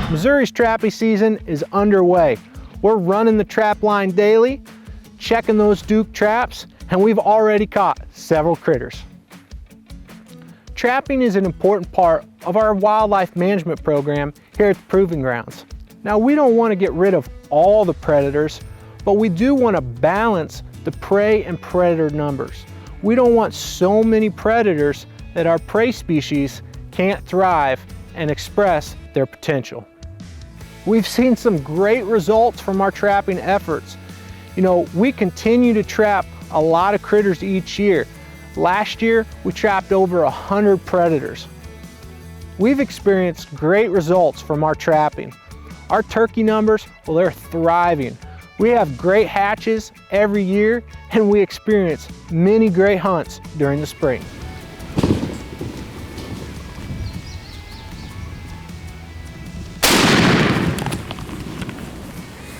Missouri's trapping season is underway. We're running the trap line daily, checking those Duke traps, and we've already caught several critters. Trapping is an important part of our wildlife management program here at the Proving Grounds. Now, we don't want to get rid of all the predators, but we do want to balance the prey and predator numbers. We don't want so many predators that our prey species can't thrive and express their potential. We've seen some great results from our trapping efforts. You know, we continue to trap a lot of critters each year. Last year, we trapped over 100 predators. We've experienced great results from our trapping. Our turkey numbers, well, they're thriving. We have great hatches every year, and we experience many great hunts during the spring.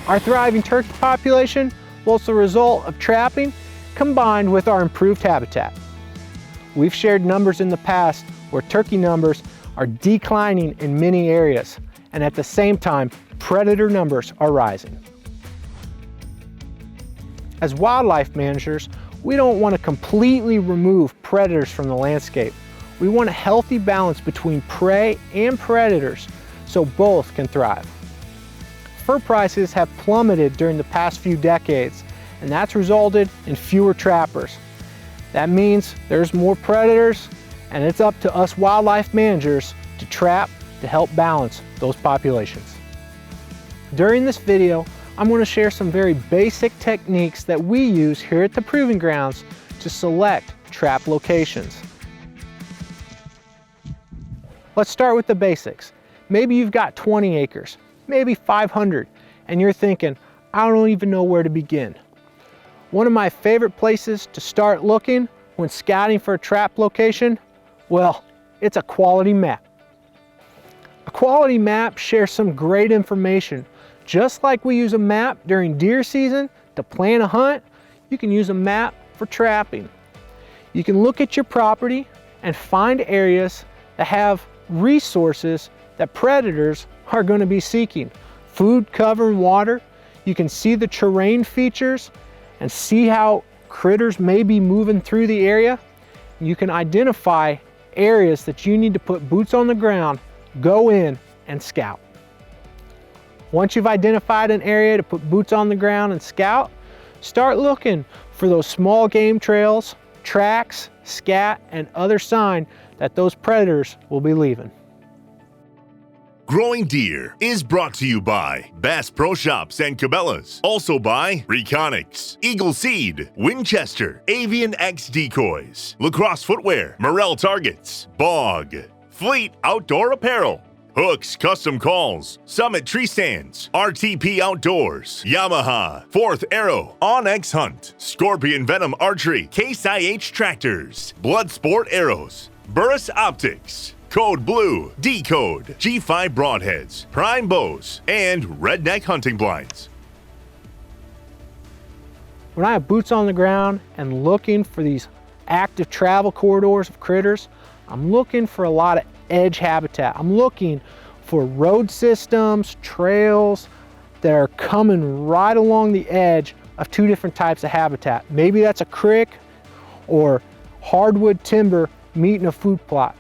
Our thriving turkey population, well, it's the result of trapping combined with our improved habitat. We've shared numbers in the past where turkey numbers are declining in many areas, and at the same time, predator numbers are rising. As wildlife managers, we don't want to completely remove predators from the landscape. We want a healthy balance between prey and predators so both can thrive. Fur prices have plummeted during the past few decades, and that's resulted in fewer trappers. That means there's more predators, and it's up to us wildlife managers to trap to help balance those populations. During this video, I'm going to share some very basic techniques that we use here at the Proving Grounds to select trap locations. Let's start with the basics. Maybe you've got 20 acres, maybe 500, and you're thinking, I don't even know where to begin. One of my favorite places to start looking when scouting for a trap location, well, it's a quality map. A quality map shares some great information. Just like we use a map during deer season to plan a hunt, you can use a map for trapping. You can look at your property and find areas that have resources that predators are going to be seeking. Food, cover, and water. You can see the terrain features and see how critters may be moving through the area. You can identify areas that you need to put boots on the ground, go in, and scout. Once you've identified an area to put boots on the ground and scout, start looking for those small game trails, tracks, scat, and other sign that those predators will be leaving. Growing Deer is brought to you by Bass Pro Shops and Cabela's. Also by Reconics, Eagle Seed, Winchester, Avian X Decoys, Lacrosse Footwear, Morel Targets, Bog, Fleet Outdoor Apparel, Hooks Custom Calls, Summit Tree Stands, RTP Outdoors, Yamaha, Fourth Arrow, Onyx Hunt, Scorpion Venom Archery, Case IH Tractors, Bloodsport Arrows, Burris Optics, Code Blue, Decode, G5 Broadheads, Prime Bows, and Redneck Hunting Blinds. When I have boots on the ground and looking for these active travel corridors of critters, I'm looking for a lot of edge habitat. I'm looking for road systems, trails that are coming right along the edge of two different types of habitat. Maybe that's a creek or hardwood timber meeting a food plot.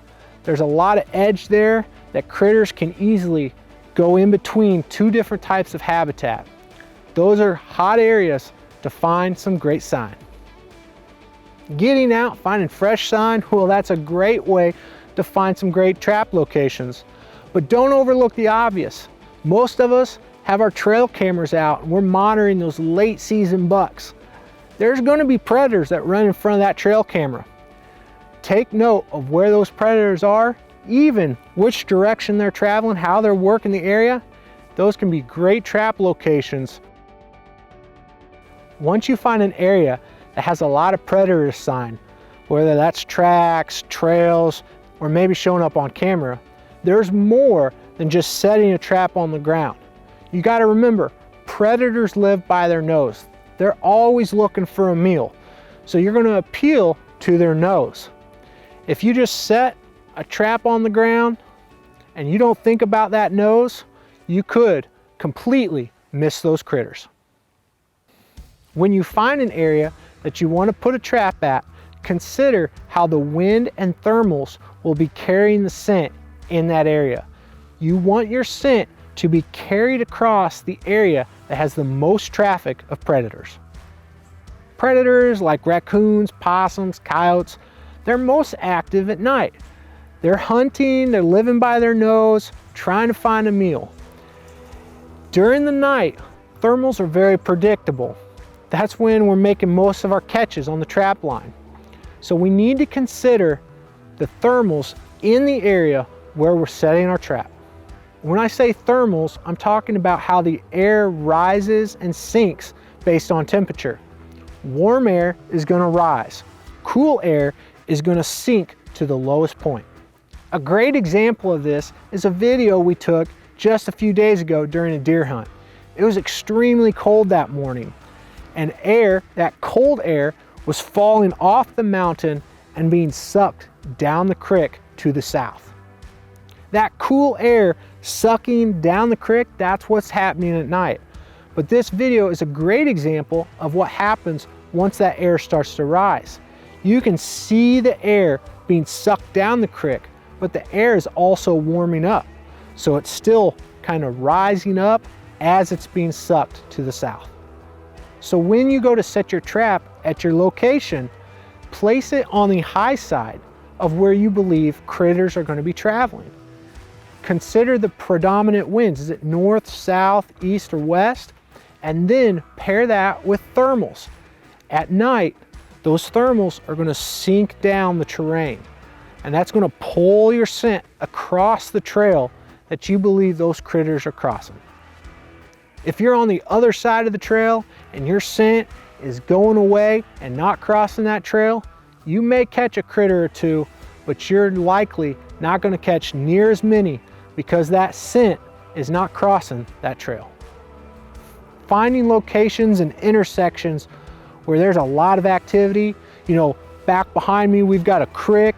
There's a lot of edge there that critters can easily go in between two different types of habitat. Those are hot areas to find some great sign. Getting out, finding fresh sign, well, that's a great way to find some great trap locations. But don't overlook the obvious. Most of us have our trail cameras out and we're monitoring those late season bucks. There's going to be predators that run in front of that trail camera. Take note of where those predators are, even which direction they're traveling, how they're working the area. Those can be great trap locations. Once you find an area that has a lot of predator sign, whether that's tracks, trails, or maybe showing up on camera, there's more than just setting a trap on the ground. You got to remember, predators live by their nose. They're always looking for a meal. So you're going to appeal to their nose. If you just set a trap on the ground and you don't think about that nose, you could completely miss those critters. When you find an area that you want to put a trap at, consider how the wind and thermals will be carrying the scent in that area. You want your scent to be carried across the area that has the most traffic of predators. Predators like raccoons, possums, coyotes, they're most active at night. They're hunting, they're living by their nose, trying to find a meal. During the night, thermals are very predictable. That's when we're making most of our catches on the trap line. So we need to consider the thermals in the area where we're setting our trap. When I say thermals, I'm talking about how the air rises and sinks based on temperature. Warm air is going to rise. Cool air is going to sink to the lowest point. A great example of this is a video we took just a few days ago during a deer hunt. It was extremely cold that morning, and that cold air was falling off the mountain and being sucked down the creek to the south. That cool air sucking down the creek, that's what's happening at night. But this video is a great example of what happens once that air starts to rise. You can see the air being sucked down the creek, but the air is also warming up. So it's still kind of rising up as it's being sucked to the south. So when you go to set your trap at your location, place it on the high side of where you believe critters are going to be traveling. Consider the predominant winds. Is it north, south, east, or west? And then pair that with thermals. At night, those thermals are going to sink down the terrain, and that's going to pull your scent across the trail that you believe those critters are crossing. If you're on the other side of the trail and your scent is going away and not crossing that trail, you may catch a critter or two, but you're likely not going to catch near as many because that scent is not crossing that trail. Finding locations and intersections where there's a lot of activity. Back behind me we've got a creek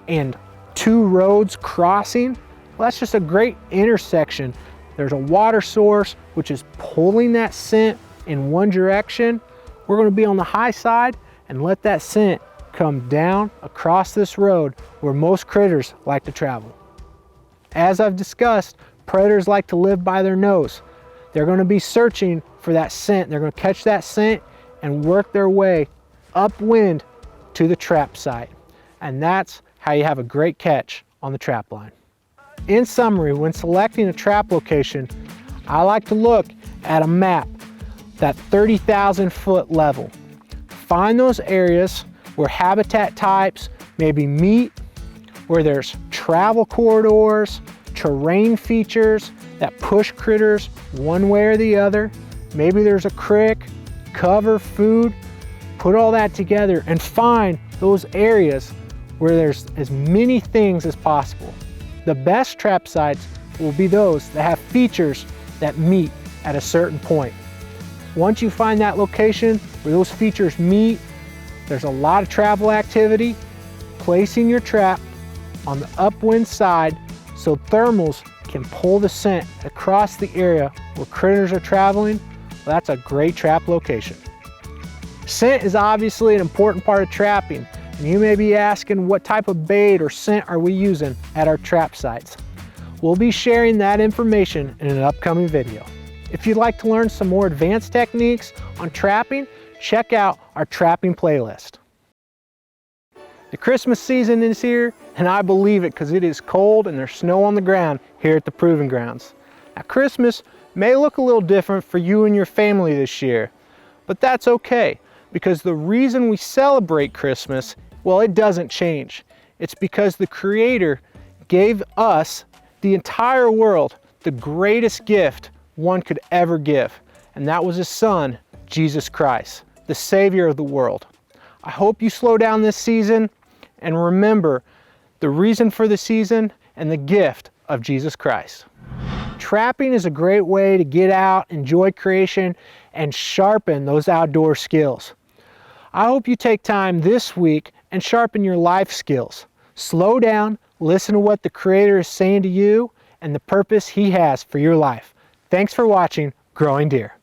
and two roads crossing. Well, that's just a great intersection. There's a water source which is pulling that scent in one direction. We're going to be on the high side and let that scent come down across this road where most critters like to travel. As I've discussed, predators like to live by their nose. They're going to be searching for that scent. They're going to catch that scent and work their way upwind to the trap site. And that's how you have a great catch on the trap line. In summary, when selecting a trap location, I like to look at a map, that 30,000 foot level. Find those areas where habitat types maybe meet, where there's travel corridors, terrain features that push critters one way or the other. Maybe there's a creek, cover, food. Put all that together and find those areas where there's as many things as possible. The best trap sites will be those that have features that meet at a certain point. Once you find that location where those features meet, there's a lot of travel activity, placing your trap on the upwind side so thermals can pull the scent across the area where critters are traveling. Well, that's a great trap location. Scent is obviously an important part of trapping, and you may be asking what type of bait or scent are we using at our trap sites. We'll be sharing that information in an upcoming video. If you'd like to learn some more advanced techniques on trapping, check out our trapping playlist. The Christmas season is here, and I believe it because it is cold and there's snow on the ground here at the Proving Grounds. Now, Christmas may look a little different for you and your family this year, but that's okay, because the reason we celebrate Christmas, well, it doesn't change. It's because the Creator gave us, the entire world, the greatest gift one could ever give, and that was His Son, Jesus Christ, the Savior of the world. I hope you slow down this season and remember the reason for the season and the gift of Jesus Christ. Trapping is a great way to get out, enjoy creation, and sharpen those outdoor skills. I hope you take time this week and sharpen your life skills. Slow down, listen to what the Creator is saying to you and the purpose He has for your life. Thanks for watching Growing Deer.